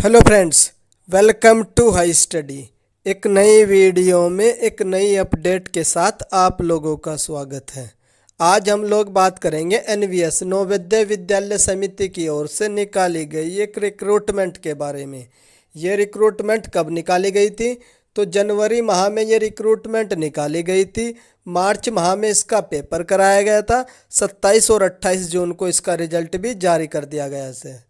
Hello friends, welcome to high study. एक नई video में एक नई अपडेट के साथ आप लोगों का स्वागत है। आज हम लोग बात करेंगे एनवीएस नवोदय विद्यालय समिति की ओर से निकाली गई एक रिक्रूटमेंट के बारे में। ये रिक्रूटमेंट कब निकाली गई थी? तो जनवरी माह में ये रिक्रूटमेंट निकाली गई थी। मार्च माह में इसका पेपर कराया गया था। 27 और 28 जून को इसका रिजल्ट भी जारी कर दिया गया है।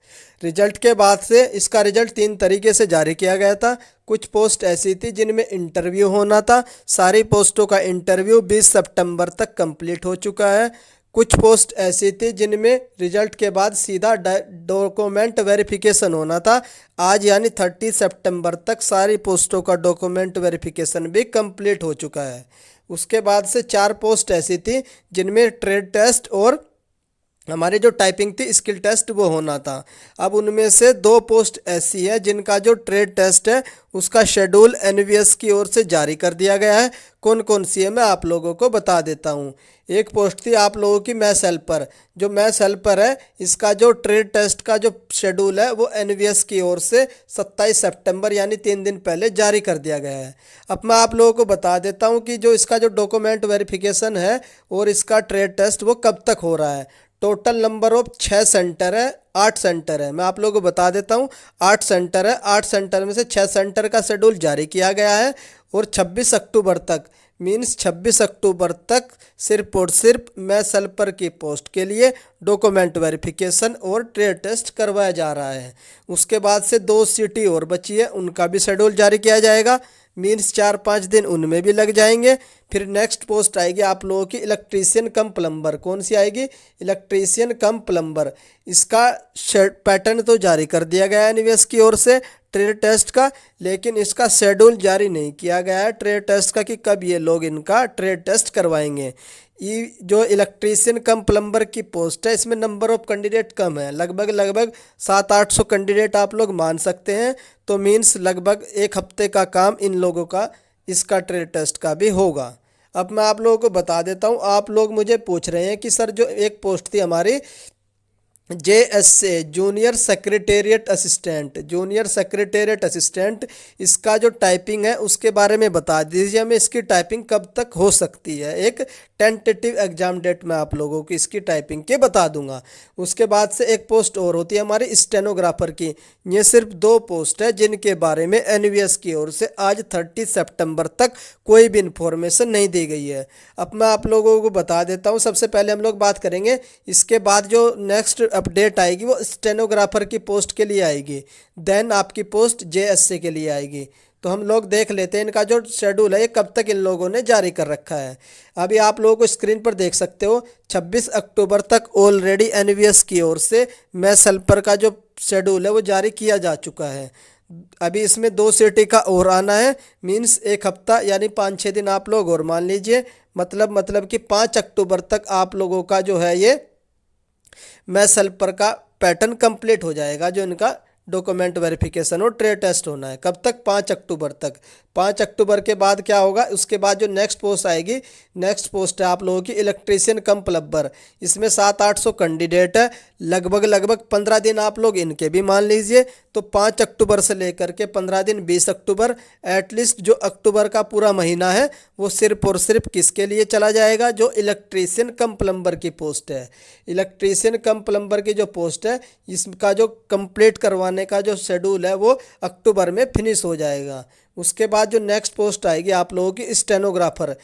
रिजल्ट के बाद से इसका रिजल्ट 3 तरीके से जारी किया गया था। कुछ पोस्ट ऐसी थी जिनमें इंटरव्यू होना था। सारी पोस्टों का इंटरव्यू 20 सितंबर तक कंप्लीट हो चुका है। कुछ पोस्ट ऐसी थी जिनमें रिजल्ट के बाद सीधा डॉक्यूमेंट वेरिफिकेशन होना था। आज यानी 30 सितंबर तक सारी पोस्टों का डॉक्यूमेंट वेरिफिकेशन भी कंप्लीट हो चुका है। उसके बाद से 4 पोस्ट ऐसी थी जिनमें ट्रेड टेस्ट और हमारी जो टाइपिंग थी स्किल टेस्ट वो होना था। अब उनमें से 2 पोस्ट ऐसी है जिनका जो ट्रेड टेस्ट है उसका शेड्यूल एनवीएस की ओर से जारी कर दिया गया है। कौन कौन सी है मैं आप लोगों को बता देता हूँ। एक पोस्ट थी आप लोगों की मैथ्स हेल्पर। जो मैथ्स हेल्पर है इसका जो ट्रेड टेस्ट का जो शेड्यूल है वो एनवीएस की ओर से 27 सितंबर यानी 3 दिन पहले जारी कर दिया गया है। अब मैं आप लोगों को बता देता हूँ कि जो इसका जो डॉक्यूमेंट वेरिफिकेशन है और इसका ट्रेड टेस्ट वो कब तक हो रहा है। टोटल नंबर ऑफ 6 सेंटर है, 8 सेंटर है। मैं आप लोगों को बता देता हूँ 8 सेंटर है। 8 सेंटर में से 6 सेंटर का शेड्यूल जारी किया गया है और 26 अक्टूबर तक मीन्स 26 अक्टूबर तक सिर्फ और सिर्फ मैथ्स हेल्पर की पोस्ट के लिए डॉक्यूमेंट वेरिफिकेशन और ट्रेड टेस्ट करवाया जा रहा है। उसके बाद से 2 सिटी और बची है, उनका भी शेड्यूल जारी किया जाएगा। मीन्स 4-5 दिन उनमें भी लग जाएंगे। फिर नेक्स्ट पोस्ट आएगी आप लोगों की इलेक्ट्रीशियन कम प्लम्बर। कौन सी आएगी? इलेक्ट्रीशियन कम प्लम्बर। इसका पैटर्न तो जारी कर दिया गया है एनवीएस की ओर से ट्रेड टेस्ट का, लेकिन इसका शेड्यूल जारी नहीं किया गया है ट्रेड टेस्ट का कि कब ये लोग इनका ट्रेड टेस्ट करवाएंगे। ये जो इलेक्ट्रीशियन कम प्लम्बर की पोस्ट है इसमें नंबर ऑफ कैंडिडेट कम है, लगभग 700-800 कैंडिडेट आप लोग मान सकते हैं। तो मीन्स लगभग 1 हफ्ते का काम इन लोगों का इसका ट्रेड टेस्ट का भी होगा। अब मैं आप लोगों को बता देता हूँ। आप लोग मुझे पूछ रहे हैं कि सर जो एक पोस्ट थी हमारी JSA जूनियर सेक्रेटेरिएट असिस्टेंट, इसका जो टाइपिंग है उसके बारे में बता दीजिए हमें इसकी टाइपिंग कब तक हो सकती है। एक टेंटेटिव एग्जाम डेट मैं आप लोगों की इसकी टाइपिंग के बता दूंगा। उसके बाद से एक पोस्ट और होती है हमारी स्टेनोग्राफर की। ये सिर्फ 2 पोस्ट है जिनके बारे में एनवीएस की ओर से आज 30 सितंबर तक कोई भी इंफॉर्मेशन नहीं दी गई है। अब मैं आप लोगों को बता देता हूँ। सबसे पहले हम लोग बात करेंगे, इसके बाद जो नेक्स्ट अपडेट आएगी वो स्टेनोग्राफर की पोस्ट के लिए आएगी, देन आपकी पोस्ट JSA के लिए आएगी। तो हम लोग देख लेते हैं इनका जो शेड्यूल है ये कब तक इन लोगों ने जारी कर रखा है। अभी आप लोगों को स्क्रीन पर देख सकते हो 26 अक्टूबर तक ऑलरेडी एनवीएस की ओर से मैथ्स हेल्पर का जो शेड्यूल है वो जारी किया जा चुका है। अभी इसमें 2 सिटी का और आना है, मीन्स 1 हफ्ता यानी 5-6 दिन आप लोग और मान लीजिए। मतलब कि 5 अक्टूबर तक आप लोगों का जो है ये मैथ्स हेल्पर का पैटर्न कंप्लीट हो जाएगा। जो इनका डॉक्यूमेंट वेरिफिकेशन और ट्रेड टेस्ट होना है कब तक? 5 अक्टूबर तक। 5 अक्टूबर के बाद क्या होगा? उसके बाद जो नेक्स्ट पोस्ट आएगी, नेक्स्ट पोस्ट है आप लोगों की इलेक्ट्रीशियन कम प्लम्बर। इसमें 700-800 कैंडिडेट है, लगभग 15 दिन आप लोग इनके भी मान लीजिए। तो 5 अक्टूबर से लेकर के 15 दिन 20 अक्टूबर, एटलीस्ट जो अक्टूबर का पूरा महीना है वो सिर्फ और सिर्फ किसके लिए चला जाएगा? जो इलेक्ट्रीशियन कम प्लम्बर की पोस्ट है। इलेक्ट्रीशियन कम प्लम्बर की जो पोस्ट है इसका जो कंप्लीट करवाने का जो शेड्यूल है वो अक्टूबर में फिनिश हो जाएगा। उसके बाद जो नेक्स्ट पोस्ट आएगी आप लोगों की स्टेनोग्राफर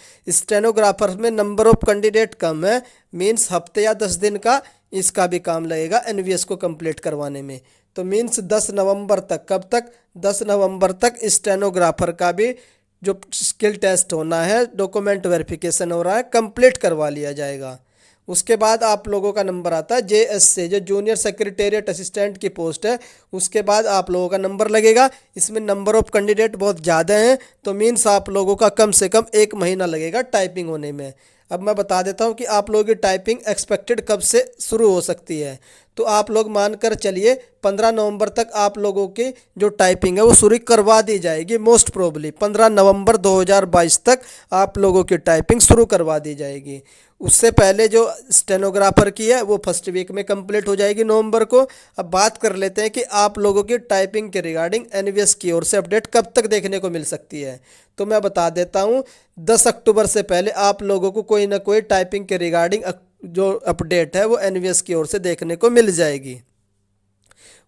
में नंबर ऑफ कैंडिडेट कम है, मीन्स हफ्ते या 10 दिन का इसका भी काम लगेगा एनवीएस को कंप्लीट करवाने में। तो मीन्स 10 नवंबर तक, कब तक? 10 नवंबर तक स्टेनोग्राफर का भी जो स्किल टेस्ट होना है, डॉक्यूमेंट वेरिफिकेशन हो रहा है, कंप्लीट करवा लिया जाएगा। उसके बाद आप लोगों का नंबर आता है JSA जो जूनियर सेक्रेटेरिएट असिस्टेंट की पोस्ट है। उसके बाद आप लोगों का नंबर लगेगा। इसमें नंबर ऑफ कैंडिडेट बहुत ज़्यादा हैं, तो मीन्स आप लोगों का कम से कम 1 महीना लगेगा टाइपिंग होने में। अब मैं बता देता हूं कि आप लोगों की टाइपिंग एक्सपेक्टेड कब से शुरू हो सकती है। तो आप लोग मानकर चलिए 15 नवंबर तक आप लोगों की जो टाइपिंग है वो शुरू करवा दी जाएगी। मोस्ट प्रोबली 15 नवंबर 2022 तक आप लोगों की टाइपिंग शुरू करवा दी जाएगी। उससे पहले जो स्टेनोग्राफर की है वो फर्स्ट वीक में कंप्लीट हो जाएगी नवंबर को। अब बात कर लेते हैं कि आप लोगों की टाइपिंग के रिगार्डिंग एनवीएस की ओर से अपडेट कब तक देखने को मिल सकती है। तो मैं बता देता हूँ 10 अक्टूबर से पहले आप लोगों को कोई ना कोई टाइपिंग के रिगार्डिंग जो अपडेट है वो एनवीएस की ओर से देखने को मिल जाएगी।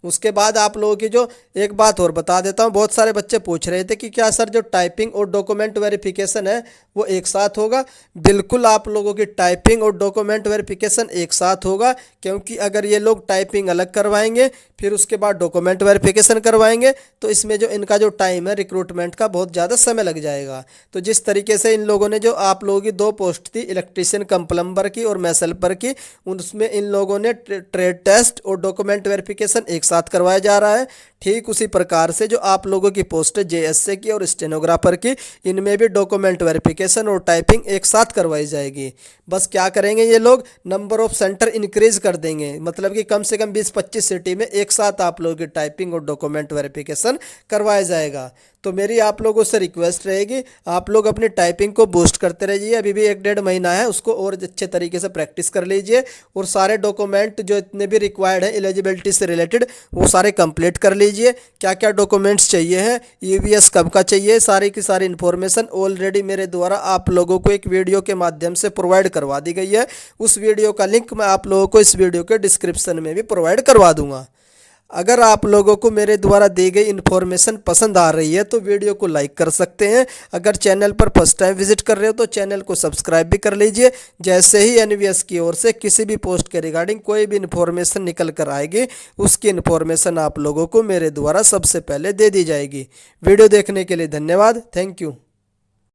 उसके बाद आप लोगों की जो एक बात और बता देता हूँ, बहुत सारे बच्चे पूछ रहे थे कि क्या सर जो टाइपिंग और डॉक्यूमेंट वेरिफिकेशन है वो एक साथ होगा। बिल्कुल आप लोगों की टाइपिंग और डॉक्यूमेंट वेरिफिकेशन एक साथ होगा, क्योंकि अगर ये लोग टाइपिंग अलग करवाएंगे फिर उसके बाद डॉक्यूमेंट वेरिफिकेशन करवाएंगे तो इसमें जो इनका जो टाइम है रिक्रूटमेंट का बहुत ज़्यादा समय लग जाएगा। तो जिस तरीके से इन लोगों ने जो आप लोगों की 2 पोस्ट थी इलेक्ट्रीशियन कम प्लम्बर की और मैस हेल्पर की, उसमें इन लोगों ने ट्रेड टेस्ट और डॉक्यूमेंट वेरिफिकेशन एक साथ करवाया जा रहा है। ठीक उसी प्रकार से जो आप लोगों की पोस्ट है जेएसए की और स्टेनोग्राफर की, इनमें भी डॉक्यूमेंट वेरिफिकेशन और टाइपिंग एक साथ करवाई जाएगी। बस क्या करेंगे ये लोग, नंबर ऑफ सेंटर इंक्रीज कर देंगे, मतलब कि कम से कम 20-25 सिटी में एक साथ आप लोगों की टाइपिंग और डॉक्यूमेंट वेरिफिकेशन करवाया जाएगा। तो मेरी आप लोगों से रिक्वेस्ट रहेगी आप लोग अपनी टाइपिंग को बूस्ट करते रहिए। अभी भी 1-1.5 महीना है, उसको और अच्छे तरीके से प्रैक्टिस कर लीजिए और सारे डॉक्यूमेंट जो इतने भी रिक्वायर्ड है एलिजिबिलिटी से रिलेटेड वो सारे कंप्लीट कर लीजिए। क्या क्या डॉक्यूमेंट्स चाहिए हैं, ईवीएस कब का चाहिए, सारी की सारी इन्फॉर्मेशन ऑलरेडी मेरे द्वारा आप लोगों को एक वीडियो के माध्यम से प्रोवाइड करवा दी गई है। उस वीडियो का लिंक मैं आप लोगों को इस वीडियो के डिस्क्रिप्शन में भी प्रोवाइड करवा दूंगा। अगर आप लोगों को मेरे द्वारा दी गई इन्फॉर्मेशन पसंद आ रही है तो वीडियो को लाइक कर सकते हैं। अगर चैनल पर फर्स्ट टाइम विजिट कर रहे हो तो चैनल को सब्सक्राइब भी कर लीजिए। जैसे ही एनवीएस की ओर से किसी भी पोस्ट के रिगार्डिंग कोई भी इन्फॉर्मेशन निकल कर आएगी उसकी इन्फॉर्मेशन आप लोगों को मेरे द्वारा सबसे पहले दे दी जाएगी। वीडियो देखने के लिए धन्यवाद। Thank you.